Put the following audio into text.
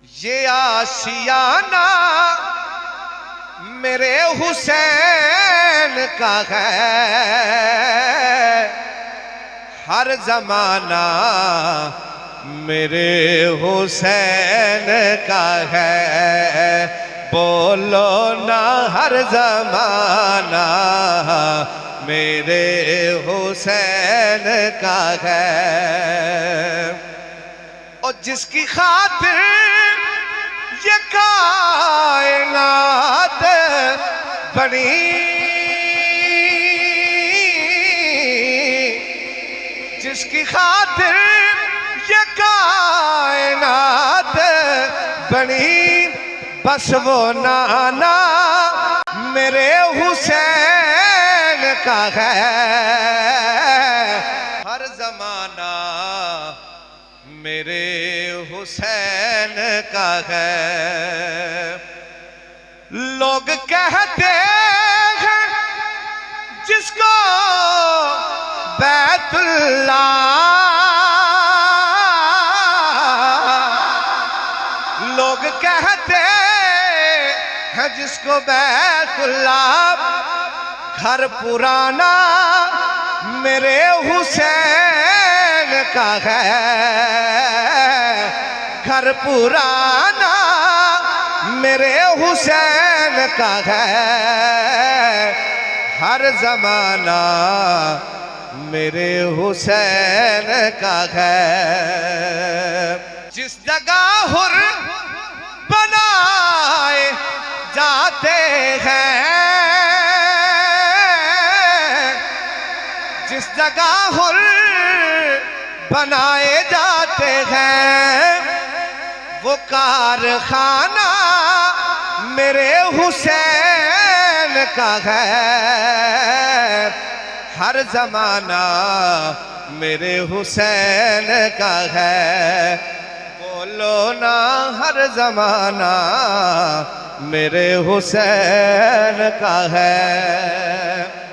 ये आशियाना मेरे हुसैन का है, हर जमाना मेरे हुसैन का है। बोलो ना हर जमाना मेरे हुसैन का है। और जिसकी खातिर ये कायनात बनी, जिसकी खातिर ये कायनात बनी, बस वो नाना मेरे हुसैन का है। हर जमाना मेरे हुसैन का है। लोग कहते हैं जिसको बैतुल्लाह, लोग कहते हैं जिसको बैतुल्लाह, घर पुराना मेरे हुसैन का है। घर पुराना मेरे हुसैन का है। हर जमाना मेरे हुसैन का है। जिस जगह हुर बनाए जाते हैं, जिस जगह हुर बनाए जाते हैं, वो कारखाना मेरे हुसैन का है। हर जमाना मेरे हुसैन का है। बोलो ना हर जमाना मेरे हुसैन का है।